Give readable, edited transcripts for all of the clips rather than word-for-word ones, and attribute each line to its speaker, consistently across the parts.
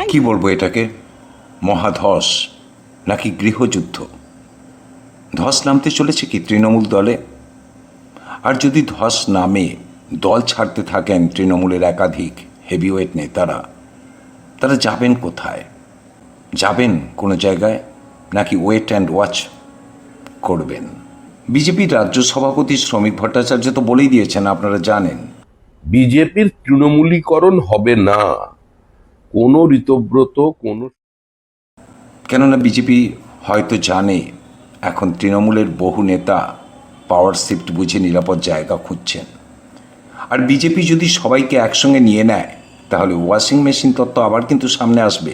Speaker 1: কি বলবো এটাকে, মহাধস নাকি গৃহযুদ্ধ? ধস নামতে চলেছে কি তৃণমূল দলে? আর যদি ধস নামে দল ছাড়তে থাকেন তৃণমূলের একাধিক হেভিওয়েট নেতারা, তারা যাবেন কোথায়? যাবেন কোনো জায়গায়, নাকি ওয়েট অ্যান্ড ওয়াচ করবেন? বিজেপির রাজ্য সভাপতি শ্রমিক ভট্টাচার্য তো বলেই দিয়েছেন, আপনারা জানেন,
Speaker 2: বিজেপির তৃণমূলীকরণ হবে না। কোনো ঋতব্রত
Speaker 1: কেননা বিজেপি হয়তো জানে এখন তৃণমূলের বহু নেতা পাওয়ার শিফট বুঝে নিরাপদ জায়গা খুঁজছেন। আর বিজেপি যদি সবাইকে একসঙ্গে নিয়ে নেয়, তাহলে ওয়াশিং মেশিন তত্ত্ব আবার কিন্তু সামনে আসবে।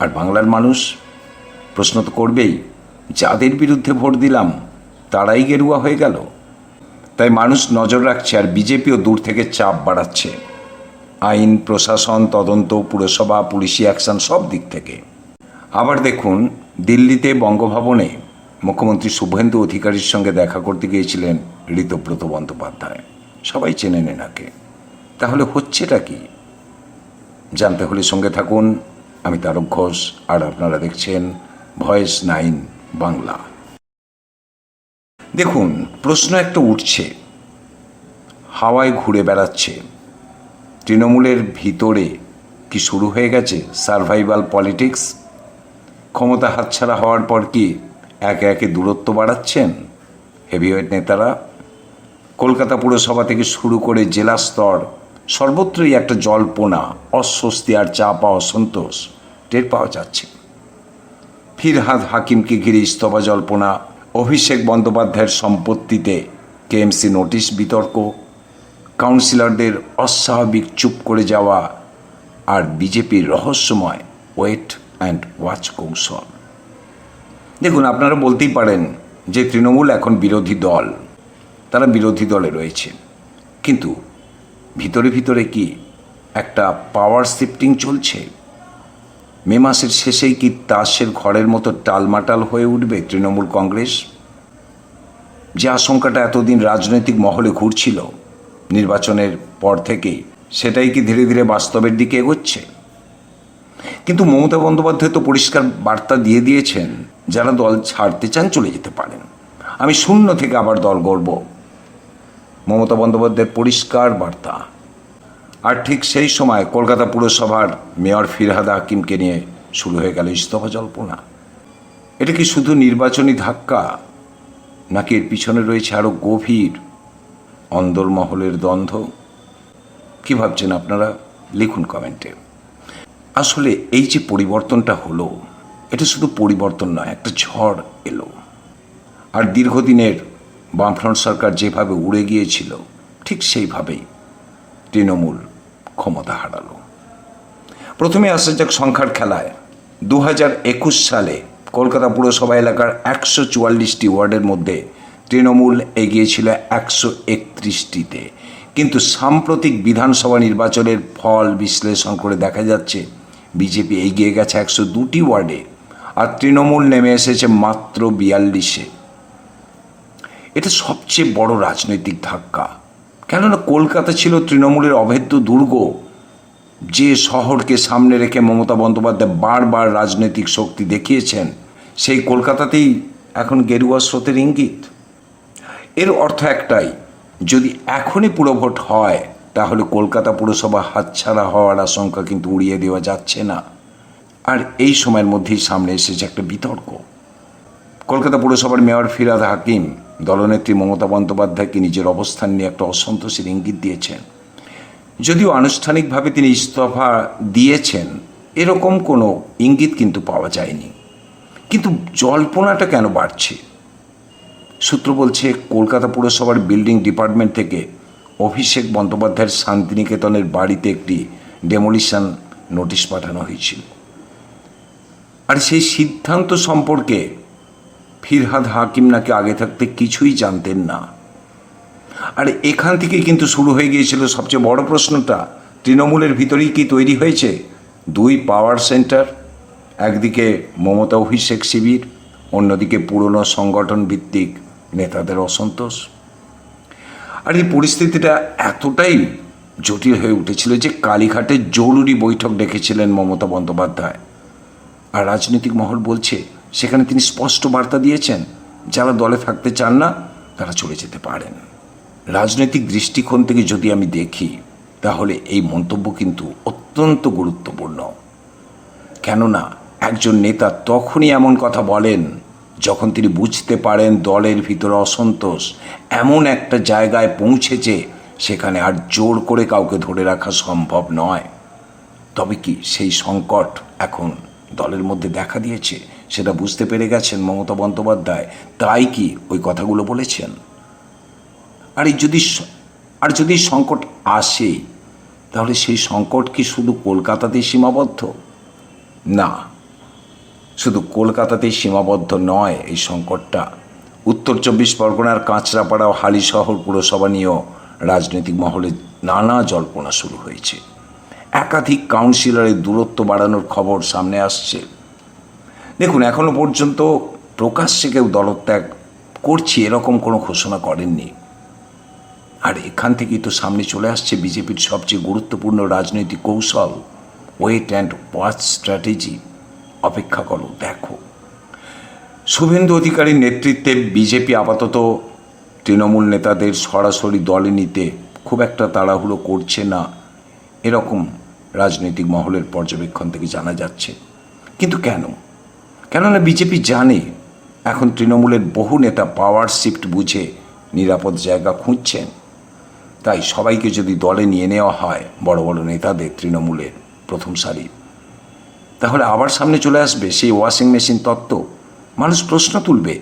Speaker 1: আর বাংলার মানুষ প্রশ্ন তো করবেই, যাদের বিরুদ্ধে ভোট দিলাম তারাই গেরুয়া হয়ে গেল। তাই মানুষ নজর রাখছে, আর বিজেপিও দূর থেকে চাপ বাড়াচ্ছে, আইন, প্রশাসন, তদন্ত, পুরসভা, পুলিশি অ্যাকশন, সব দিক থেকে। আবার দেখুন, দিল্লিতে বঙ্গভবনে মুখ্যমন্ত্রী শুভেন্দু অধিকারীর সঙ্গে দেখা করতে গিয়েছিলেন ঋতব্রত বন্দ্যোপাধ্যায়। সবাই চেনেন এনাকে। তাহলে হচ্ছেটা কি? জানতে হলে সঙ্গে থাকুন। আমি তারক ঘোষ, আর আপনারা দেখছেন ভয়েস 9 বাংলা। দেখুন, প্রশ্ন একটা উঠছে, হাওয়ায় ঘুরে বেড়াচ্ছে, তৃণমূলের ভিতরে কি শুরু হয়ে গেছে সারভাইভাল পলিটিক্স? ক্ষমতা হাতছাড়া হওয়ার পর কি একে একে দূরত্ব বাড়াচ্ছেন হেভিওয়েট নেতারা? কলকাতা পুরসভা থেকে শুরু করে জেলা স্তর সর্বত্রই একটা জল্পনা, অস্বস্তি আর চাপা অসন্তোষ টের পাওয়া যাচ্ছে। ফিরহাদ হাকিমকে ঘিরে ইস্তফা জল্পনা, অভিষেক বন্দ্যোপাধ্যায়ের সম্পত্তিতে কেএমসি নোটিশ বিতর্ক, কাউন্সিলরদের অস্বাভাবিক চুপ করে যাওয়া, আর বিজেপির রহস্যময় ওয়েট অ্যান্ড ওয়াচ কৌশল। দেখুন, আপনারা বলতেই পারেন যে তৃণমূল এখন বিরোধী দল, তারা বিরোধী দলে রয়েছে, কিন্তু ভিতরে ভিতরে কি একটা পাওয়ার শিফটিং চলছে? মে মাসের শেষেই কি তাসের ঘরের মতো টালমাটাল হয়ে উঠবে তৃণমূল কংগ্রেস? যে আশঙ্কাটা এতদিন রাজনৈতিক মহলে ঘুরছিল নির্বাচনের পর থেকেই, সেটাই কি ধীরে ধীরে বাস্তবের দিকে এগোচ্ছে? কিন্তু মমতা বন্দ্যোপাধ্যায় তো পরিষ্কার বার্তা দিয়ে দিয়েছেন, যারা দল ছাড়তে চান চলে যেতে পারেন, আমি শূন্য থেকে আবার দল গড়ব। মমতা বন্দ্যোপাধ্যায়ের পরিষ্কার বার্তা। আর ঠিক সেই সময় কলকাতা পুরসভার মেয়র ফিরহাদ হাকিমকে নিয়ে শুরু হয়ে গেল ইস্তফা জল্পনা। এটা কি শুধু নির্বাচনী ধাক্কা, নাকি এর পিছনে রয়েছে আরও গভীর অন্দরমহলের দ্বন্দ্ব? কি ভাবছেন আপনারা? লিখুন কমেন্টে। আসলে এই যে পরিবর্তনটা হলো, এটা শুধু পরিবর্তন নয়, একটা ঝড় এলো। আর দীর্ঘদিনের বামফ্রন্ট সরকার যেভাবে উড়ে গিয়েছিল, ঠিক সেইভাবেই তৃণমূল ক্ষমতা হারালো। প্রথমে আসা যাক সংখ্যার খেলায়। 2021 সালে কলকাতা পুরসভা এলাকার 144টি ওয়ার্ডের মধ্যে তৃণমূল এগিয়েছিল 131টিতে। কিন্তু সাম্প্রতিক বিধানসভা নির্বাচনের ফল বিশ্লেষণ করে দেখা যাচ্ছে বিজেপি এগিয়ে গেছে 102টি ওয়ার্ডে, আর তৃণমূল নেমে এসেছে মাত্র 42-এ। এটা সবচেয়ে বড় রাজনৈতিক ধাক্কা, কেননা কলকাতা ছিল তৃণমূলের অভেদ্য দুর্গ। যে শহরকে সামনে রেখে মমতা বন্দ্যোপাধ্যায় বারবার রাজনৈতিক শক্তি দেখিয়েছেন, সেই কলকাতাতেই এখন গেরুয়া স্রোতের ইঙ্গিত। এর অর্থ একটাই, যদি এখনই পুরভোট হয়, তাহলে কলকাতা পুরসভা হাতছাড়া হওয়ার আশঙ্কা কিন্তু উড়িয়ে দেওয়া যাচ্ছে না। আর এই সময়ের মধ্যেই সামনে এসেছে একটা বিতর্ক। কলকাতা পুরসভার মেয়র ফিরহাদ হাকিম দলনেত্রী মমতা বন্দ্যোপাধ্যায়কে নিজের অবস্থান নিয়ে একটা অসন্তোষের ইঙ্গিত দিয়েছেন। যদিও আনুষ্ঠানিকভাবে তিনি ইস্তফা দিয়েছেন এরকম কোনো ইঙ্গিত কিন্তু পাওয়া যায়নি। কিন্তু জল্পনাটা কেন বাড়ছে? সূত্র বলছে, কলকাতা পুরসভার বিল্ডিং ডিপার্টমেন্ট থেকে অভিষেক বন্দ্যোপাধ্যায়ের শান্তিনিকেতনের বাড়িতে একটি ডেমোলিশন নোটিশ পাঠানো হয়েছিল। আর সেই সিদ্ধান্ত সম্পর্কে ফিরহাদ হাকিম নাকি আগে থাকতে কিছুই জানতেন না। আর এখান থেকেই কিন্তু শুরু হয়ে গিয়েছিল সবচেয়ে বড় প্রশ্নটা, তৃণমূলের ভিতরেই কি তৈরি হয়েছে দুই পাওয়ার সেন্টার? একদিকে মমতা অভিষেক শিবির, অন্যদিকে পুরনো সংগঠন ভিত্তিক নেতাদের অসন্তোষ। আর এই পরিস্থিতিটা এতটাই জটিল হয়ে উঠেছিল যে কালীঘাটে জরুরি বৈঠক ডেকেছিলেন মমতা বন্দ্যোপাধ্যায়। আর রাজনৈতিক মহল বলছে সেখানে তিনি স্পষ্ট বার্তা দিয়েছেন যারা দলে থাকতে চান না তারা চলে যেতে পারেন। রাজনৈতিক দৃষ্টিকোণ থেকে যদি আমি দেখি তাহলে এই মন্তব্য কিন্তু অত্যন্ত গুরুত্বপূর্ণ। কেননা একজন নেতা তখনই এমন কথা বলেন যখন তিনি বুঝতে পারেন দলের ভিতরে অসন্তোষ এমন একটা জায়গায় পৌঁছেছে সেখানে আর জোর করে কাউকে ধরে রাখা সম্ভব নয়। তবে কি সেই সংকট এখন দলের মধ্যে দেখা দিয়েছে সেটা বুঝতে পেরে গেছেন মমতা বন্দ্যোপাধ্যায়, তাই কি ওই কথাগুলো বলেছেন। আর যদি সংকট আসে তাহলে সেই সংকট কি শুধু কলকাতাতেই সীমাবদ্ধ? না, শুধু কলকাতাতেই সীমাবদ্ধ নয়। এই সংকটটা উত্তর 24 পরগনার কাঁচরাপাড়া ও হালিশহর পুরসভা নিয়েও রাজনৈতিক মহলে নানা জল্পনা শুরু হয়েছে। একাধিক কাউন্সিলরের দূরত্ব বাড়ানোর খবর সামনে আসছে। দেখুন, এখনো পর্যন্ত প্রকাশ্যে কেউ দলত্যাগ করছি এরকম কোনো ঘোষণা করেননি। আর এখান থেকেই তো সামনে চলে আসছে বিজেপির সবচেয়ে গুরুত্বপূর্ণ রাজনৈতিক কৌশল, ওয়েট অ্যান্ড ওয়াচ স্ট্র্যাটেজি। অপেক্ষা করো, দেখো। শুভেন্দু অধিকারীর নেতৃত্বে বিজেপি আপাতত তৃণমূল নেতাদের সরাসরি দলে নিতে খুব একটা তাড়াহুড়ো করছে না, এরকম রাজনৈতিক মহলের পর্যবেক্ষণ থেকে জানা যাচ্ছে। কিন্তু কেননা বিজেপি জানে এখন তৃণমূলের বহু নেতা পাওয়ার শিফট বুঝে নিরাপদ জায়গা খুঁজছেন। তাই সবাইকে যদি দলে নিয়ে নেওয়া হয় বড় বড় নেতাদের তৃণমূলের প্রথম সারি, তাহলে আবার সামনে চলে আসবে সেই ওয়াশিং মেশিন তত্ত্ব। মানুষ প্রশ্ন তুলবে,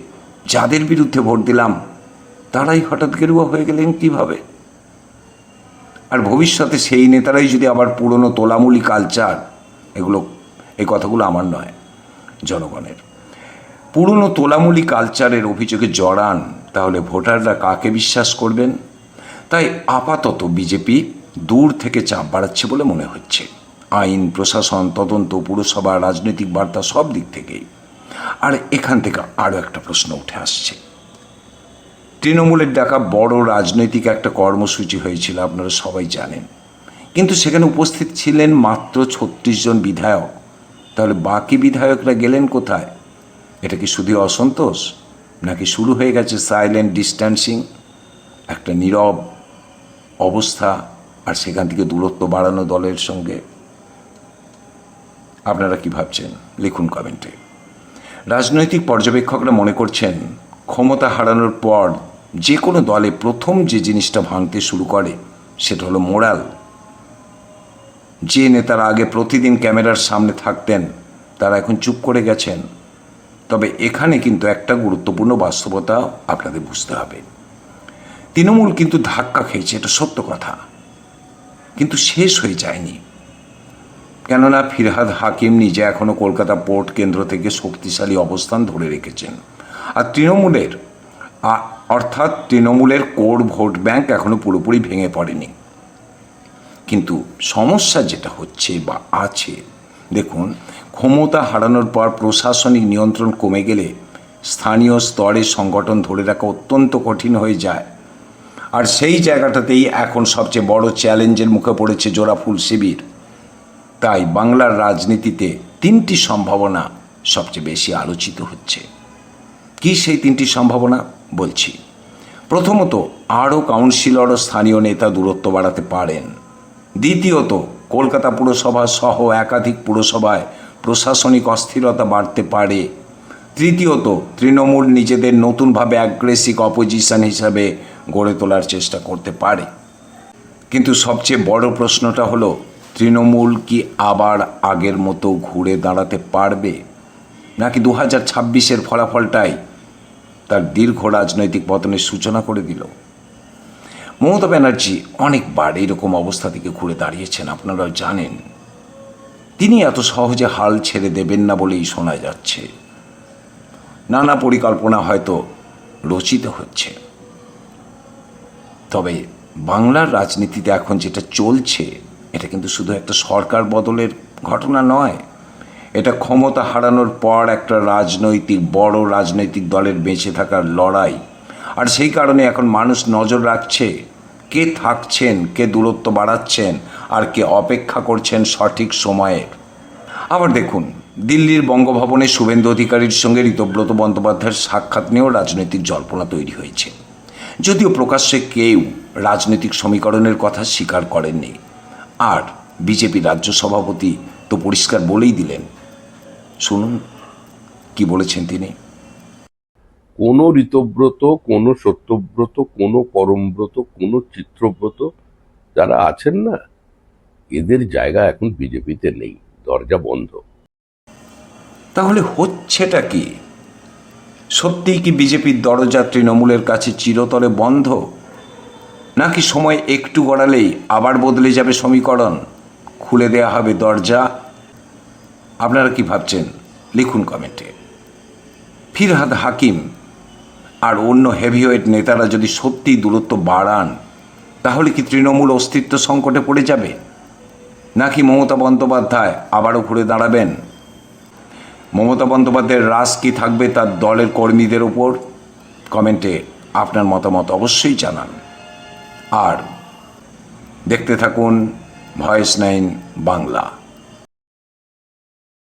Speaker 1: যাদের বিরুদ্ধে ভোট দিলাম তারাই হঠাৎ গেরুয়া হয়ে গেলেন কিভাবে? আর ভবিষ্যতে সেই নেতারাই যদি আবার পুরনো তোলামুলি কালচার, এই কথাগুলো আমার নয়, জনগণের, পুরনো তোলামুলি কালচারের অভিযোগে জড়ান, তাহলে ভোটাররা কাকে বিশ্বাস করবেন? তাই আপাতত বিজেপি দূর থেকে চাপ বাড়াচ্ছে বলে মনে হচ্ছে। আইন, প্রশাসন, তদন্ত, পুরসভা, রাজনৈতিক বার্তা সব দিক থেকেই। আর এখান থেকে আরও একটা প্রশ্ন উঠে আসছে। তৃণমূলের ডাকা বড় রাজনৈতিক একটা কর্মসূচি হয়েছিল, আপনারা সবাই জানেন, কিন্তু সেখানে উপস্থিত ছিলেন মাত্র 36 জন বিধায়ক। তাহলে বাকি বিধায়করা গেলেন কোথায়? এটা কি শুধু অসন্তোষ, নাকি শুরু হয়ে গেছে সাইলেন্ট ডিস্ট্যান্সিং, একটা নীরব অবস্থা, আর সেখান থেকে দূরত্ব বাড়ানো দলের সঙ্গে? আপনারা কি ভাবছেন লিখুন কমেন্টে। রাজনৈতিক পর্যবেক্ষকরা মনে করছেন ক্ষমতা হারানোর পর যে কোনো দলে প্রথম যে জিনিসটা ভাঙতে শুরু করে সেটা হলো মোরাল। যে নেতারা আগে প্রতিদিন ক্যামেরার সামনে থাকতেন তারা এখন চুপ করে গেছেন। তবে এখানে কিন্তু একটা গুরুত্বপূর্ণ বাস্তবতা আপনাদের বুঝতে হবে। তৃণমূল কিন্তু ধাক্কা খেয়েছে, এটা সত্য কথা, কিন্তু শেষ হয়ে যায়নি। কেননা ফিরহাদ হাকিম নিজে এখনও কলকাতা পোর্ট কেন্দ্র থেকে শক্তিশালী অবস্থান ধরে রেখেছেন। আর তৃণমূলের কোর ভোট ব্যাংক এখনও পুরোপুরি ভেঙে পড়েনি। কিন্তু সমস্যা যেটা হচ্ছে বা আছে, দেখুন, ক্ষমতা হারানোর পর প্রশাসনিক নিয়ন্ত্রণ কমে গেলে স্থানীয় স্তরে সংগঠন ধরে রাখা অত্যন্ত কঠিন হয়ে যায়। আর সেই জায়গাটাতেই এখন সবচেয়ে বড় চ্যালেঞ্জের মুখে পড়েছে জোড়াফুল শিবির। তাই বাংলার রাজনীতিতে 3টি সম্ভাবনা সবচেয়ে বেশি আলোচিত হচ্ছে। কি সেই 3টি সম্ভাবনা বলছি। প্রথমত, আরও কাউন্সিলর ও স্থানীয় নেতা দূরত্ব বাড়াতে পারেন। দ্বিতীয়ত, কলকাতা পুরসভা সহ একাধিক পুরসভায় প্রশাসনিক অস্থিরতা বাড়তে পারে। তৃতীয়ত, তৃণমূল নিজেদের নতুনভাবে অ্যাগ্রেসিভ অপোজিশন হিসাবে গড়ে তোলার চেষ্টা করতে পারে। কিন্তু সবচেয়ে বড় প্রশ্নটা হলো, তৃণমূল কি আবার আগের মতো ঘুরে দাঁড়াতে পারবে, নাকি 2026-এর ফলাফলটাই তার দীর্ঘ রাজনৈতিক পতনের সূচনা করে দিল? মমতা ব্যানার্জি অনেকবার এরকম অবস্থা থেকে ঘুরে দাঁড়িয়েছেন, আপনারাও জানেন। তিনি এত সহজে হাল ছেড়ে দেবেন না বলেই শোনা যাচ্ছে। নানা পরিকল্পনা হয়তো রচিত হচ্ছে। তবে বাংলার রাজনীতিতে এখন যেটা চলছে এটা কিন্তু শুধু একটা সরকার বদলের ঘটনা নয়, এটা ক্ষমতা হারানোর পর একটা বড় রাজনৈতিক দলের বেঁচে থাকার লড়াই। আর সেই কারণে এখন মানুষ নজর রাখছে কে থাকছেন, কে দূরত্ব বাড়াচ্ছেন, আর কে অপেক্ষা করছেন সঠিক সময়ের। আবার দেখুন, দিল্লির বঙ্গভবনে শুভেন্দু অধিকারীর সঙ্গে ঋতব্রত বন্দ্যোপাধ্যায়ের সাক্ষাৎ নিয়েও রাজনৈতিক জল্পনা তৈরি হয়েছে, যদিও প্রকাশ্যে কেউ রাজনৈতিক সমীকরণের কথা স্বীকার করেননি। আর বিজেপি রাজ্য সভাপতি তো পরিষ্কার বলেই দিলেন, শুনুন কি বলেছেন তিনি।
Speaker 2: কোনো ঋতব্রত, কোনো সত্যব্রত, কোনো পরমব্রত, কোনো চিত্রব্রত যারা আছেন না, এদের জায়গা এখন বিজেপিতে নেই, দরজা বন্ধ।
Speaker 1: তাহলে হচ্ছেটা কি? সত্যিই কি বিজেপির দরজা তৃণমূলের কাছে চিরতরে বন্ধ, নাকি সময় একটু গড়ালেই আবার বদলে যাবে সমীকরণ, খুলে দেয়া হবে দরজা? আপনারা কি ভাবছেন লিখুন কমেন্টে। ফিরহাদ হাকিম আর অন্য হেভিওয়েট নেতারা যদি সত্যি দূরত্ব বাড়ান, তাহলে কি তৃণমূল অস্তিত্ব সংকটে পড়ে যাবে, নাকি মমতা বন্দ্যোপাধ্যায় আবারও ঘুরে দাঁড়াবেন? মমতা বন্দ্যোপাধ্যায়ের রাজ কি থাকবে তার দলের কর্মীদের উপর? কমেন্টে আপনার মতামত অবশ্যই জানান। আর দেখতে থাকুন ভয়েস 9 বাংলা।